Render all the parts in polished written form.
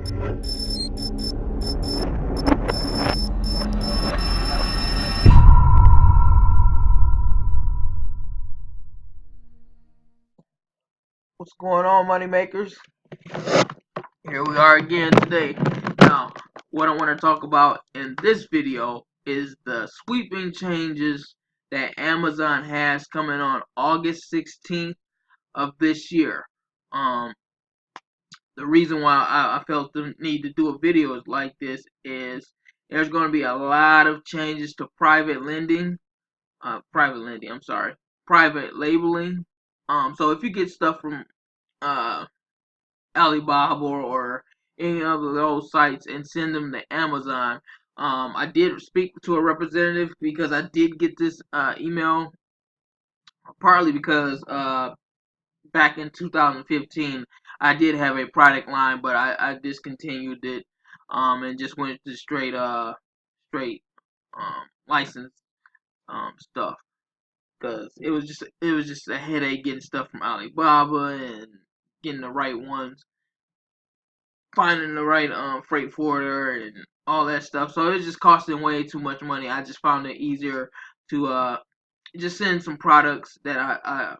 What's going on, money makers? Here we are again today. Now, what I want to talk about in this video is the sweeping changes that Amazon has coming on August 16th of this year. The reason why I felt the need to do a video like this is there's going to be a lot of changes to private labeling. So if you get stuff from Alibaba or any of those sites and send them to Amazon. I did speak to a representative because I did get this email partly because back in 2015 I did have a product line, but I discontinued it and just went to straight license stuff because it was just a headache getting stuff from Alibaba and getting the right ones, finding the right freight forwarder and all that stuff. So it was just costing way too much money. I just found it easier to just send some products that I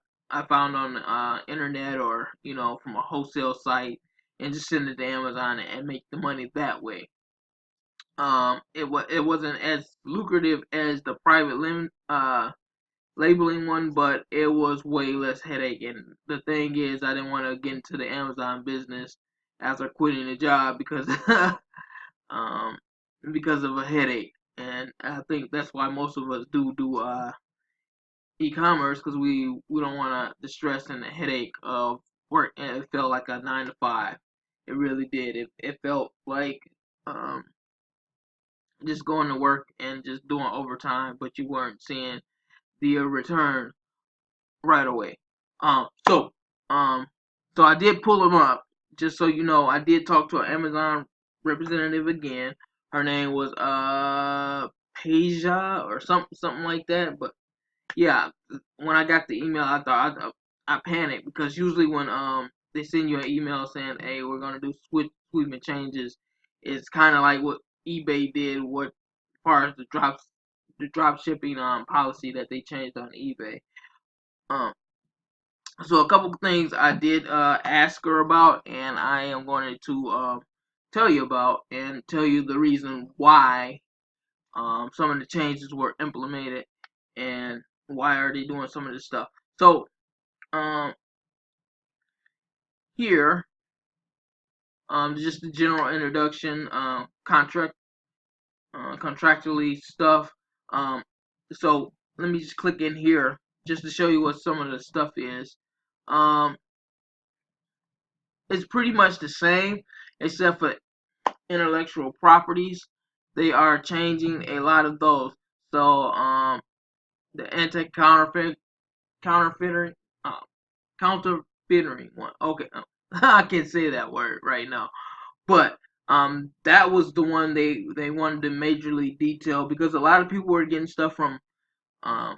found on internet or from a wholesale site and just send it to Amazon and make the money that way. It wasn't as lucrative as the private labeling one, but it was way less headache. And the thing is, I didn't want to get into the Amazon business after quitting the job um, because of a headache. And I think that's why most of us do e-commerce, because we don't want the stress and the headache of work. And it felt like a 9 to 5. It really did. It felt like um, just going to work and just doing overtime, but you weren't seeing the return right away. Um, so, um, so I did pull them up. Just so you know, I did talk to an Amazon representative again. Her name was Peja or something like that. But yeah, when I got the email, I panicked because usually when they send you an email saying, "Hey, we're gonna do sweeping changes," it's kind of like what eBay did, what as far as the drop shipping policy that they changed on eBay. Um, so a couple things I did ask her about, and I am going to tell you about and tell you the reason why some of the changes were implemented and why are they doing some of this stuff. So um, here, just the general introduction, contractually stuff. Um, so let me just click in here just to show you what some of the stuff is. Um, it's pretty much the same except for intellectual properties. They are changing a lot of those. So the counterfeiting uh, counterfeiting one. Okay, I can't say that word right now, but that was the one they wanted to majorly detail because a lot of people were getting stuff from um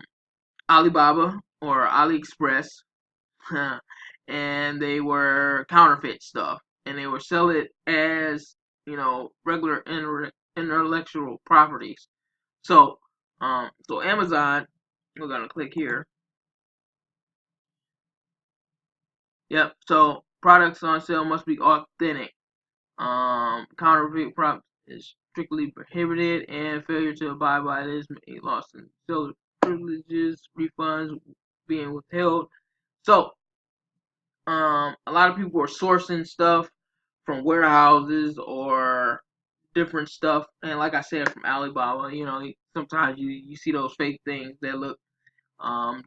Alibaba or AliExpress, and they were counterfeit stuff, and they were selling it as regular intellectual properties. So Amazon, we're gonna click here. Yep. So products on sale must be authentic. Counterfeit products is strictly prohibited, and failure to abide by this may loss in seller privileges, refunds being withheld. So a lot of people are sourcing stuff from warehouses or different stuff, and like I said, from Alibaba. Sometimes you see those fake things that look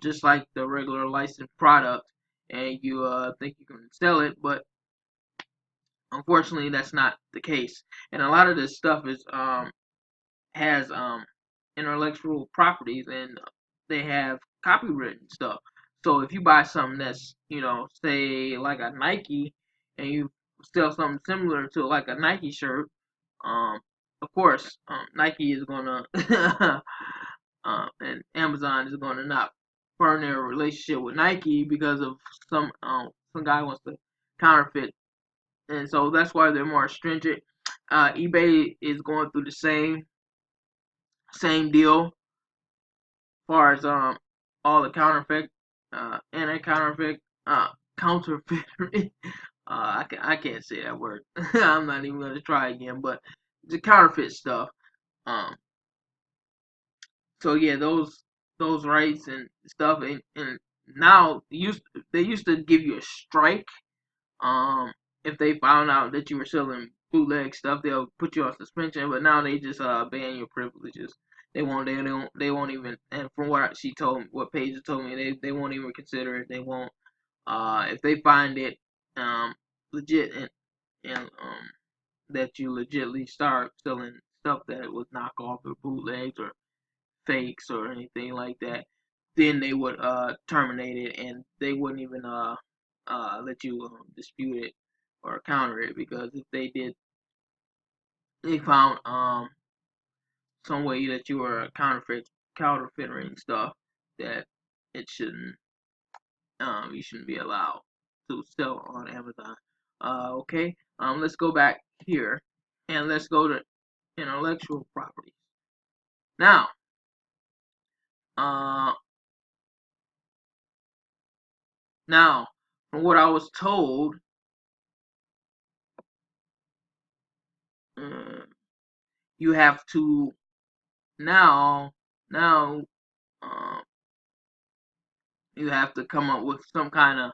just like the regular licensed product, and you think you can sell it, but unfortunately that's not the case. And a lot of this stuff is has intellectual properties, and they have copywritten stuff. So if you buy something that's say like a Nike, and you sell something similar to like a Nike shirt, um, of course Nike is gonna and Amazon is gonna not burn their relationship with Nike because of some guy wants to counterfeit and so that's why they're more stringent. eBay is going through the same deal as far as all the counterfeit anti-counterfeit counterfeit I can't say that word. I'm not even gonna try again, but the counterfeit stuff. Um, so yeah, those rights and stuff, and now they used to give you a strike. If they found out that you were selling bootleg stuff, they'll put you on suspension. But now they just ban your privileges. They won't even. And from what she told me, what Paige told me, they won't even consider it. They won't. If they find it legit and that you legitly start selling stuff that it was knockoff or bootlegs or fakes or anything like that, then they would terminate it, and they wouldn't even let you dispute it or counter it, because if they did, they found some way that you were counterfeiting stuff, that it shouldn't you shouldn't be allowed to sell on Amazon. Okay, let's go back here and let's go to intellectual property. Now, uh, now, from what I was told, uh, you have to now um, you have to come up with some kind of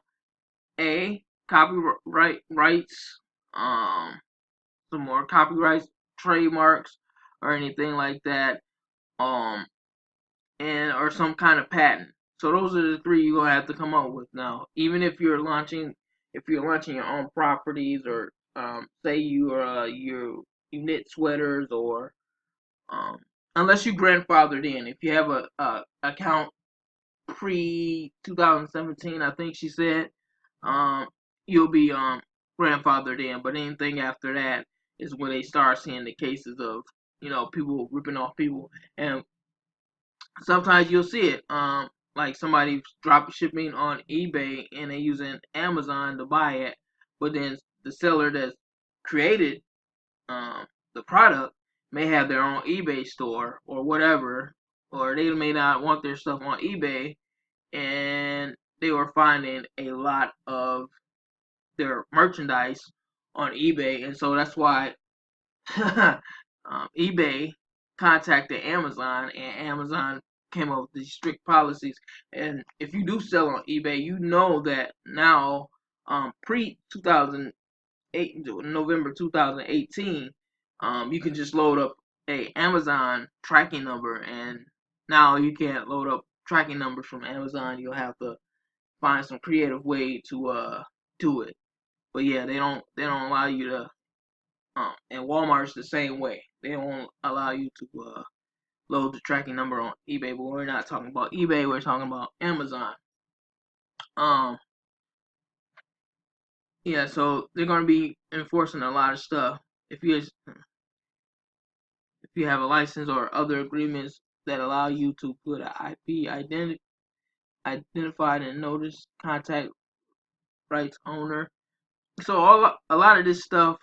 copyright rights, some more copyrights, trademarks, or anything like that, um, and or some kind of patent. So those are the three you're gonna have to come up with now. Even if you're launching your own properties, or say you knit sweaters, or um, unless you grandfathered in. If you have a account pre 2017, I think she said, um, you'll be grandfathered in. But anything after that is when they start seeing the cases of people ripping off people, and sometimes you'll see it. Like somebody drop shipping on eBay and they using Amazon to buy it, but then the seller that's created the product may have their own eBay store or whatever, or they may not want their stuff on eBay, and they were finding a lot of their merchandise on eBay, and so that's why eBay contacted Amazon, and Amazon came up with these strict policies. And if you do sell on eBay, you know that now, pre 2008, November 2018, you can just load up a Amazon tracking number, and now you can't load up tracking numbers from Amazon. You'll have to find some creative way to do it. But yeah, they don't allow you to. And Walmart's the same way. They won't allow you to load the tracking number on eBay. But we're not talking about eBay. We're talking about Amazon. Um, yeah. So they're gonna be enforcing a lot of stuff. If you have a license or other agreements that allow you to put an IP identified and notice contact rights owner. So a lot of this stuff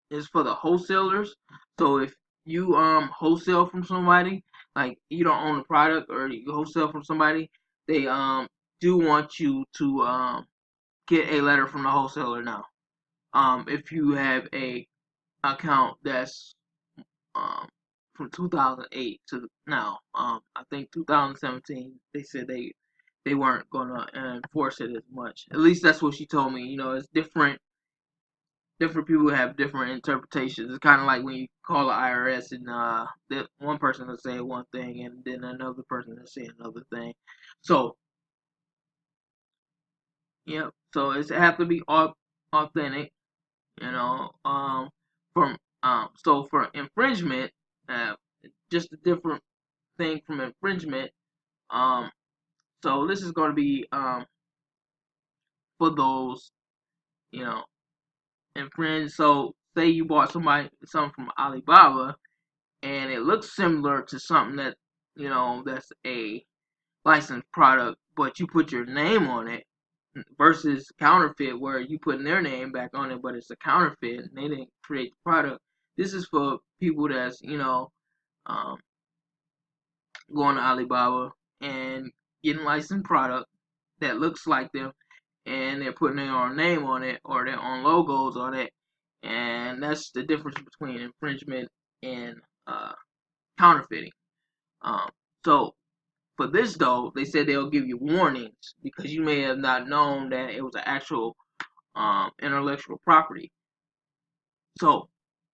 is for the wholesalers. So if you wholesale from somebody, like you don't own the product or you wholesale from somebody, they do want you to get a letter from the wholesaler now. If you have a account that's um from 2008 to now, I think 2017, they said they weren't gonna enforce it as much. At least that's what she told me. It's different people have different interpretations. It's kind of like when you call the IRS, and that one person will say one thing and then another person will say another thing. So yeah, so it have to be authentic, you know. From so for infringement, uh, just a different thing from infringement. Um, so this is going to be for those, you know, infringe. So say you bought something from Alibaba, and it looks similar to something that's a licensed product, but you put your name on it. versus counterfeit where you putting their name back on it, but it's a counterfeit and they didn't create the product. This is for people that's um, going to Alibaba and getting licensed product that looks like them, and they're putting their own name on it or their own logos on it, and that's the difference between infringement and uh, counterfeiting. Um, so for this though, they said they'll give you warnings because you may have not known that it was an actual intellectual property. So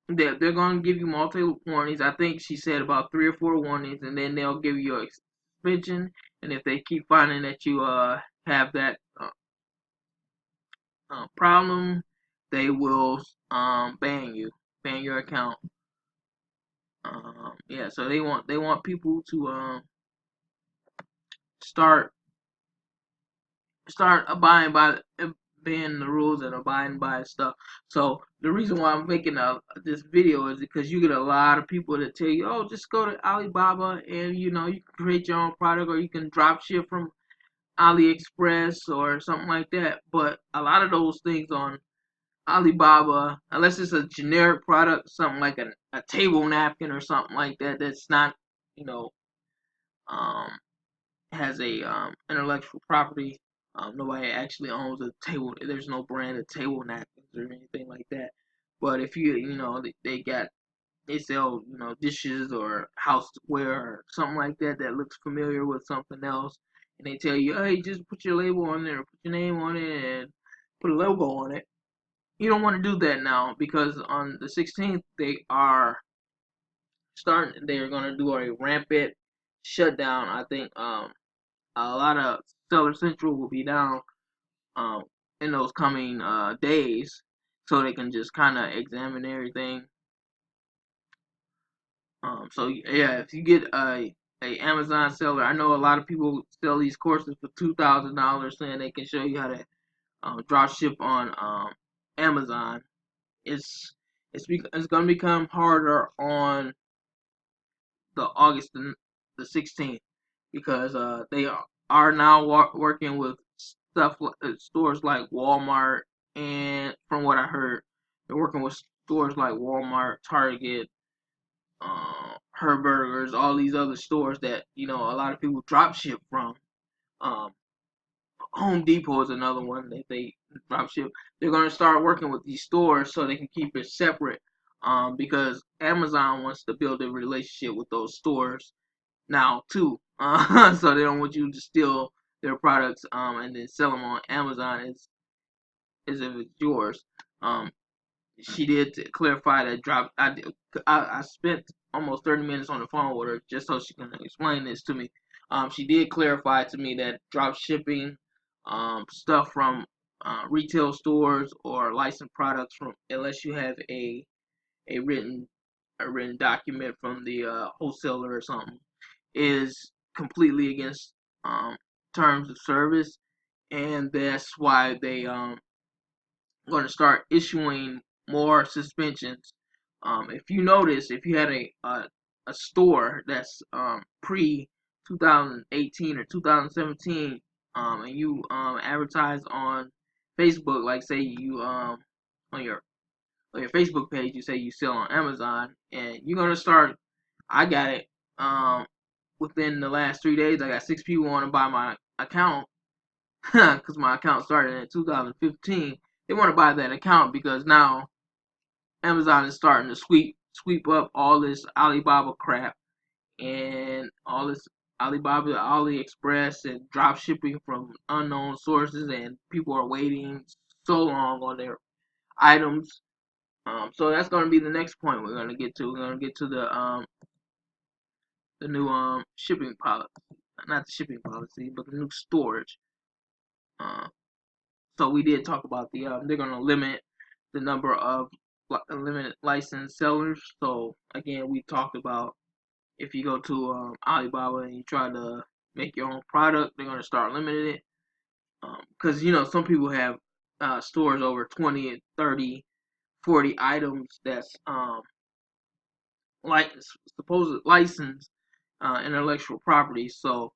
they're going to give you multiple warnings. I think she said about 3 or 4 warnings, and then they'll give you a suspension. And if they keep finding that you have that problem, they will ban your account. Yeah, so they want people to start abiding by being the rules and abiding by stuff. So the reason why I'm making this video is because you get a lot of people that tell you, oh, just go to Alibaba and you can create your own product or you can drop ship from AliExpress or something like that. But a lot of those things on Alibaba, unless it's a generic product, something like a table napkin or something like that, that's not, you know, um, has a intellectual property. Nobody actually owns a table. There's no brand of table napkins or anything like that. But if they sell dishes or houseware or something like that that looks familiar with something else, and they tell you, hey, just put your label on there, put your name on it, and put a logo on it. You don't want to do that now because on the 16th they're going to do a rampant shutdown. I think a lot of Seller Central will be down um, in those coming days, so they can just kind of examine everything. So yeah, if you get a Amazon seller, I know a lot of people sell these courses for $2,000, saying they can show you how to drop ship on Amazon. It's going to become harder on the August the 16th because they are now working with stores like Walmart, and from what I heard, they're working with stores like Walmart, Target, Herbergers, all these other stores that a lot of people drop ship from. Um, Home Depot is another one that they drop ship. They're gonna start working with these stores so they can keep it separate. Because Amazon wants to build a relationship with those stores now too. So they don't want you to steal their products and then sell them on Amazon as if it's yours. Um, she did clarify that drop. I spent almost 30 minutes on the phone with her just so she can explain this to me. She did clarify to me that drop shipping stuff from retail stores or licensed products from unless you have a written document from the wholesaler or something is completely against terms of service, and that's why they going to start issuing more suspensions. If you notice, if you had a store that's pre 2018 or 2017, and you advertise on Facebook, like say you on your Facebook page, you say you sell on Amazon, and you're gonna start. I got it. Within the last 3 days, I got 6 people want to buy my account because my account started in 2015. They want to buy that account because now Amazon is starting to sweep up all this Alibaba crap and all this Alibaba, AliExpress, and drop shipping from unknown sources, and people are waiting so long on their items. So that's going to be the next point we're going to get to. We're going to get to the new shipping policy, not the shipping policy, but the new storage. Uh, So we did talk about they're going to limit the number of limited licensed sellers. So again, we talked about if you go to Alibaba and you try to make your own product, they're going to start limiting it. Because some people have stores over 20, 30, 40 items that's like supposed licensed intellectual property. So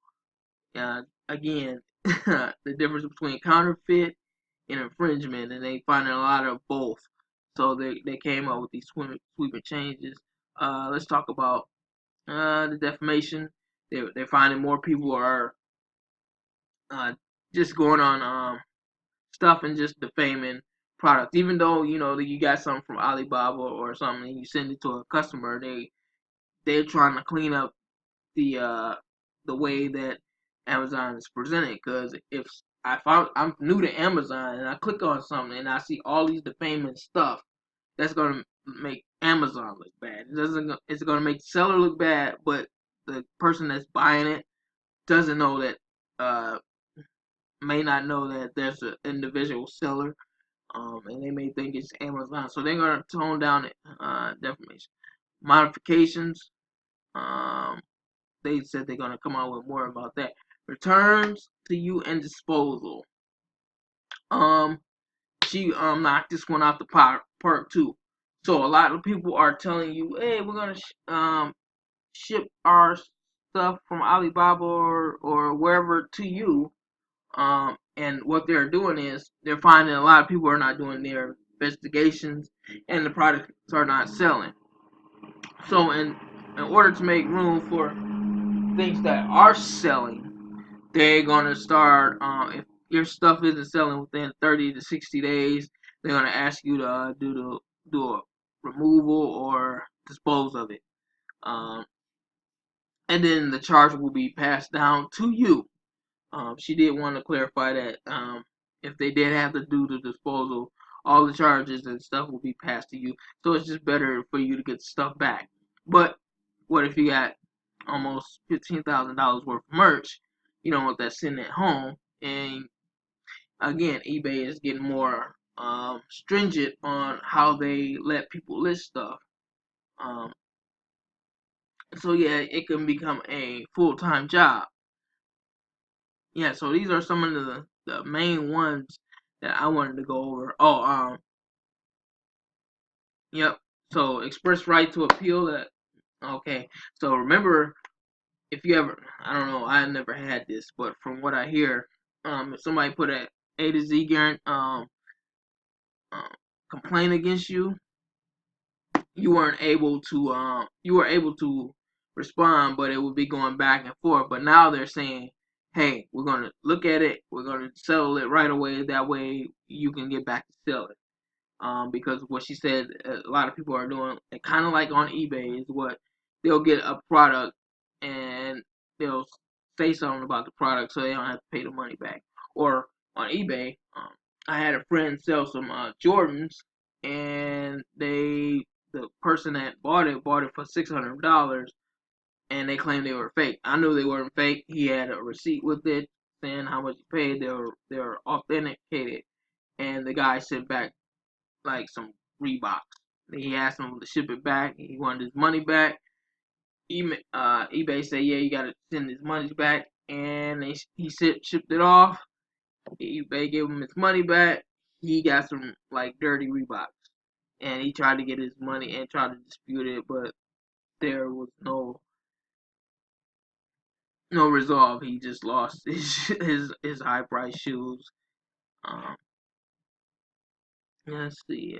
again, the difference between counterfeit and infringement, and they finding a lot of both. So they came up with these sweeping changes. Let's talk about the defamation. They're finding more people are uh, just going on stuff and just defaming products. Even though you got something from Alibaba or something, and you send it to a customer, they're trying to clean up the way that Amazon is presented. Because I'm new to Amazon and I click on something and I see all these defaming stuff, that's gonna make Amazon look bad. It's gonna make the seller look bad, but the person that's buying it doesn't know that uh may not know that there's an individual seller, and they may think it's Amazon. So they're gonna tone down it, defamation. Modifications, um, they said they're gonna come out with more about that. Returns to you and disposal. Um, she knocked this one out the park too. So a lot of people are telling you, hey, we're gonna ship our stuff from Alibaba or wherever to you. And what they're doing is they're finding a lot of people are not doing their investigations, and the products are not selling. So in order to make room for things that are selling, they're gonna start. If your stuff isn't selling within 30 to 60 days, they're gonna ask you to do a removal or dispose of it. Um, and then the charge will be passed down to you. She did want to clarify that if they did have to do the disposal, all the charges and stuff will be passed to you. So it's just better for you to get the stuff back. But what if you got almost $15,000 worth of merch, that's sitting at home, and again, eBay is getting more stringent on how they let people list stuff. Um, so yeah, it can become a full-time job. Yeah, so these are some of the main ones that I wanted to go over. Oh, yep. So express right to appeal that. Okay. So remember, if you ever, I don't know, I never had this, but from what I hear, if somebody put A to Z um, complaint against you, you were able to respond, but it would be going back and forth. But now they're saying, hey, we're gonna look at it, we're gonna settle it right away. That way you can get back to selling. Because what she said, a lot of people are doing, kind of like on eBay, is what they'll get a product and they'll say something about the product so they don't have to pay the money back. Or on eBay, I had a friend sell some Jordans, and the person that bought it for $600, and they claimed they were fake. I knew they weren't fake. He had a receipt with it saying how much he paid. They were authenticated, and the guy sent back like some Reeboks. He asked him to ship it back. He wanted his money back. eBay said, yeah, you gotta send his money back, and he shipped it off. eBay gave him his money back. He got some like dirty Reeboks, and he tried to get his money and tried to dispute it, but there was no resolve. He just lost his high price shoes. Um, let's see.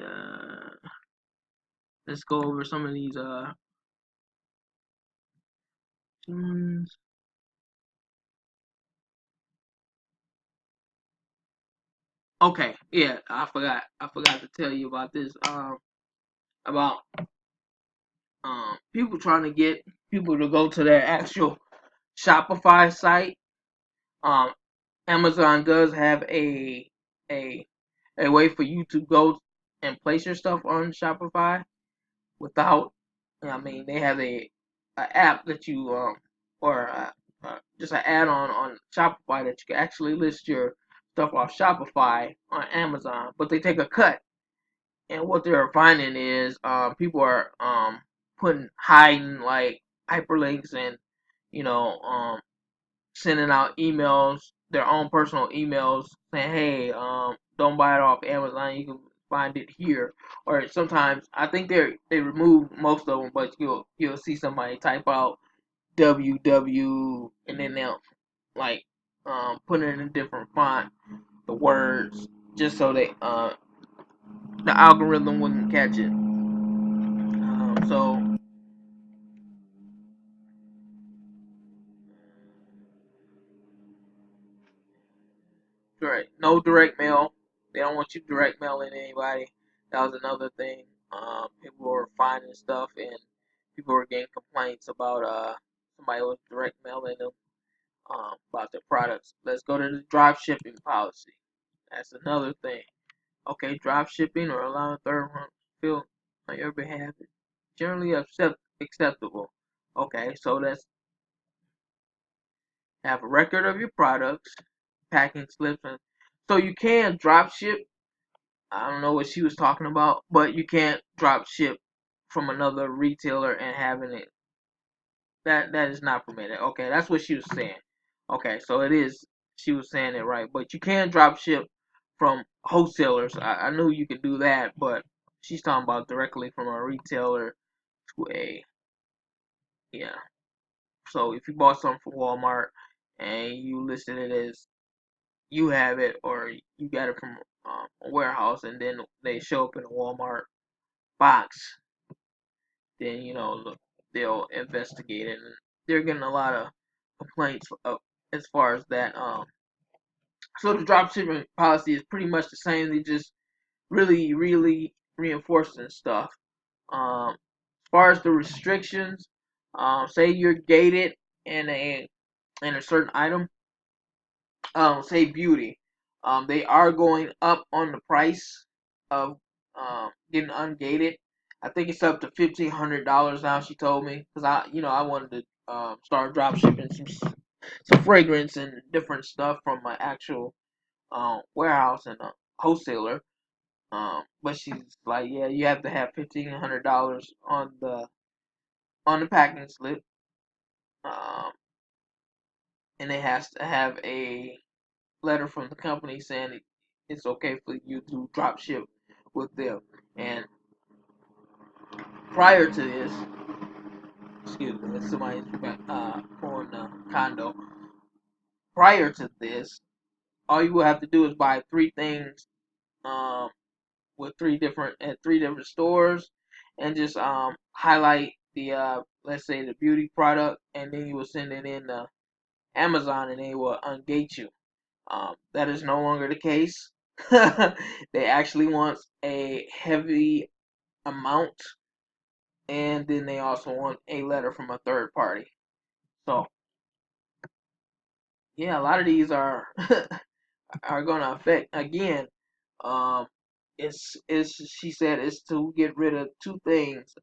Let's go over some of these tunes. Okay, yeah, I forgot. I forgot to tell you about this. About people trying to get people to go to their actual Shopify site. Um, Amazon does have a a way for you to go and place your stuff on Shopify without. I mean, they have a app that you or just an add-on on Shopify that you can actually list your stuff off Shopify on Amazon, but they take a cut. And what they're finding is people are hiding like hyperlinks and you know sending out emails, their own personal emails, saying, "Hey, don't buy it off Amazon. You can find it here." Or sometimes I think they remove most of them, but you'll see somebody type out WW and then they'll like putting it in a different font, the words, just so the algorithm wouldn't catch it. So right, no direct mail. They don't want you direct mailing anybody. That was another thing. People were finding stuff, and people were getting complaints about somebody was direct mailing them about their products. Let's go to the drop shipping policy. That's another thing. Okay, drop shipping or allowing third party fill on your behalf is generally acceptable. Okay, so let's have a record of your products, packing slips, and so you can drop ship. I don't know what she was talking about, but you can't drop ship from another retailer and having it. That is not permitted. Okay, that's what she was saying. Okay, so it is. She was saying it right, but you can drop ship from wholesalers. I knew you could do that, but she's talking about directly from a retailer to a, yeah. So if you bought something from Walmart and you listed it as you have it, or you got it from a warehouse, and then they show up in a Walmart box, then they'll investigate it. And they're getting a lot of complaints as far as that. So the drop shipping policy is pretty much the same. They just really reinforcing stuff. As far as the restrictions, say you're gated in a certain item, say beauty, they are going up on the price of getting ungated. I think it's up to $1,500 now. She told me because I wanted to start drop shipping some fragrance and different stuff from my actual warehouse and a wholesaler. But she's like, yeah, you have to have $1,500 on the packing slip, um, and it has to have a letter from the company saying it's okay for you to drop ship with them. And prior to this, excuse me, somebody's on the condo. Prior to this, all you will have to do is buy three things um, with three different stores, and just highlight the let's say the beauty product, and then you will send it in Amazon, and they will ungate you. That is no longer the case. They actually want a heavy amount, and then they also want a letter from a third party. So yeah, a lot of these are are going to affect again. Um, it's she said it's to get rid of two things: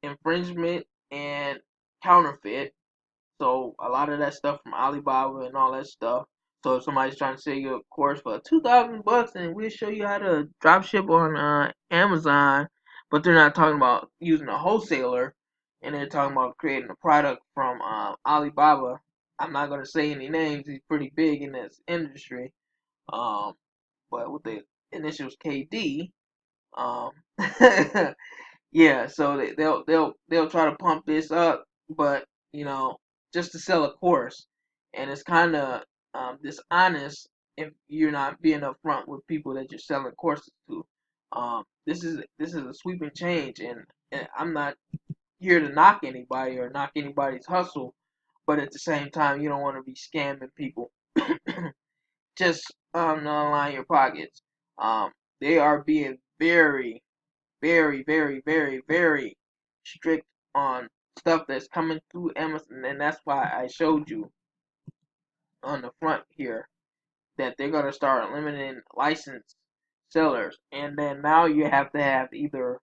infringement and counterfeit. So a lot of that stuff from Alibaba and all that stuff. So if somebody's trying to sell you a course for $2,000 and we'll show you how to drop ship on Amazon, but they're not talking about using a wholesaler, and they're talking about creating a product from Alibaba. I'm not gonna say any names. He's pretty big in this industry. Um, but with the initials KD, um, yeah, so they'll try to pump this up, but just to sell a course, and it's kind of dishonest if you're not being upfront with people that you're selling courses to. This is a sweeping change, and I'm not here to knock anybody or knock anybody's hustle, but at the same time, you don't want to be scamming people just to line your pockets. Um, they are being very strict on stuff that's coming through Amazon, and that's why I showed you on the front here that they're gonna start limiting licensed sellers, and then now you have to have either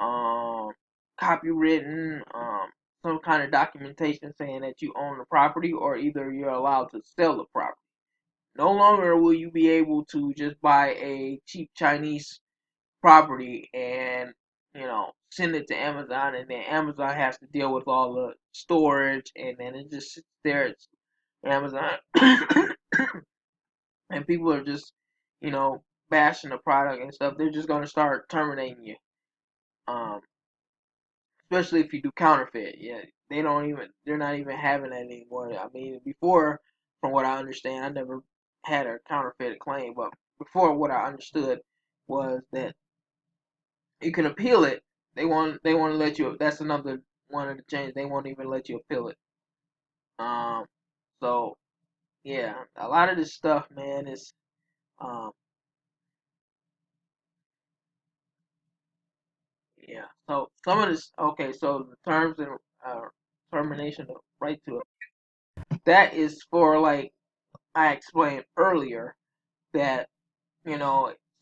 um copywritten some kind of documentation saying that you own the property, or either you're allowed to sell the property. No longer will you be able to just buy a cheap Chinese property and send it to Amazon, and then Amazon has to deal with all the storage, and then it just sits there at Amazon, and people are just you know bashing the product and stuff. They're just gonna start terminating you, um, especially if you do counterfeit. Yeah, they're not even having that anymore. I mean, before, from what I understand. I never had a counterfeit claim, but before, what I understood was that you can appeal it. They want to let you. That's another one of the changes. They won't even let you appeal it. Um, so yeah, a lot of this stuff, man, is um, yeah. So some of this, okay. So the terms and termination of right to it. That is for, like I explained earlier, that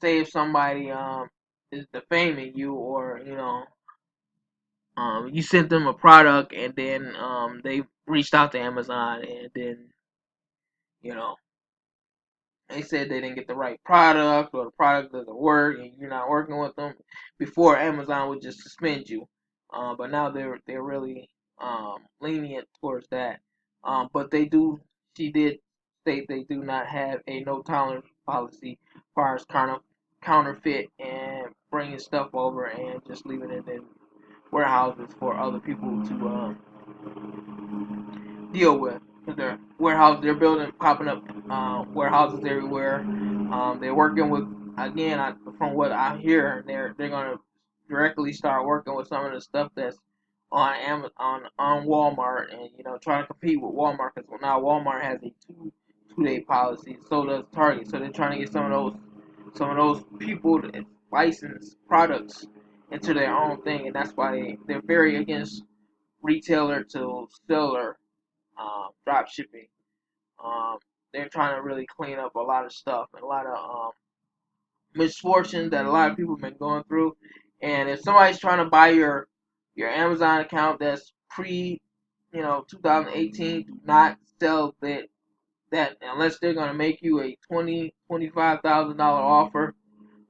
say if somebody is defaming you, or you sent them a product, and then they reached out to Amazon, and then you know they said they didn't get the right product, or the product doesn't work, and you're not working with them. Before, Amazon would just suspend you, but now they're really lenient towards that. But they do. She did state they do not have a no tolerance policy as far as counterfeit and bringing stuff over and just leaving it in warehouses for other people to deal with. Their warehouse, they're building, popping up warehouses everywhere. They're working with, again, from what I hear, they're gonna directly start working with some of the stuff that's on Amazon, on Walmart, and trying to compete with Walmart, because now Walmart has a two-day policy. So does Target. So they're trying to get some of those people to license products into their own thing, and that's why they're very against retailer to seller drop shipping. Um, they're trying to really clean up a lot of stuff, and a lot of misfortune that a lot of people have been going through. And if somebody's trying to buy your Amazon account that's pre 2018, do not sell that unless they're gonna make you a $25,000 offer.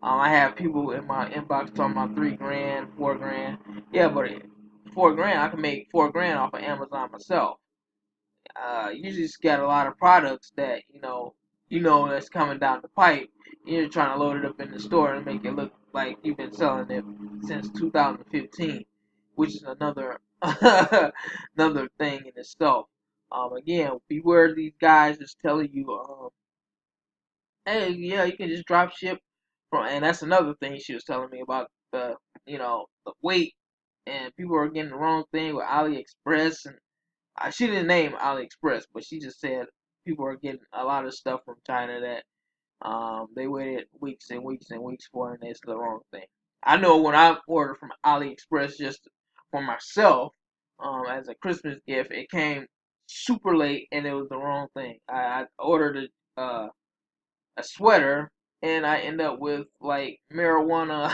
I have people in my inbox talking about $3 grand, $4 grand. Yeah, but $4 grand, I can make $4 grand off of Amazon myself. You just got a lot of products that that's coming down the pipe. You're trying to load it up in the store and make it look like you've been selling it since 2015, which is another another thing in itself. Again, beware these guys just telling you, hey, yeah, you can just drop ship from, and that's another thing she was telling me about the weight, and people are getting the wrong thing with AliExpress. And she didn't name AliExpress, but she just said people are getting a lot of stuff from China that they waited weeks and weeks and weeks for, and it's the wrong thing. I know when I ordered from AliExpress just for myself, as a Christmas gift, it came super late and it was the wrong thing. I ordered a sweater, and I end up with like marijuana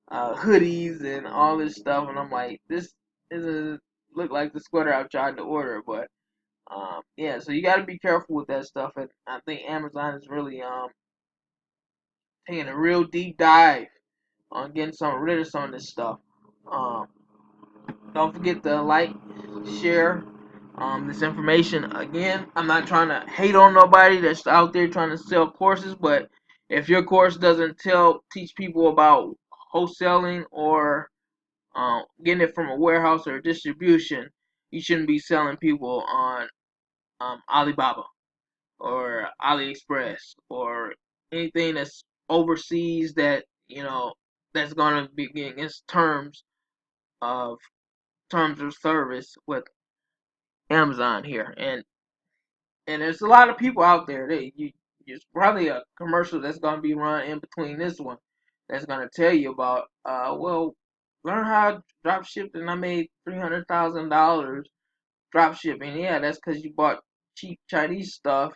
hoodies and all this stuff, and I'm like, this doesn't look like the sweater I've tried to order. But yeah, so you got to be careful with that stuff, and I think Amazon is really taking a real deep dive on getting rid of some of this stuff. Um, don't forget to like, share this information. Again, I'm not trying to hate on nobody that's out there trying to sell courses, but if your course doesn't teach people about wholesaling, or getting it from a warehouse or a distribution, you shouldn't be selling people on Alibaba or AliExpress or anything that's overseas, that that's gonna be against of terms of service with Amazon here. And there's a lot of people out there. There's probably a commercial that's gonna be run in between this one that's gonna tell you about well, learn how to drop ship, and I made $300,000 drop shipping. Yeah, that's because you bought cheap Chinese stuff,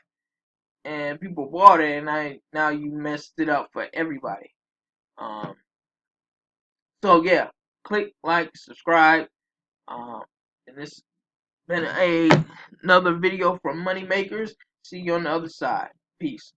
and people bought it, and now you messed it up for everybody. Um, so yeah, click like, subscribe. Um, and this been another video from Money Makers. See you on the other side. Peace.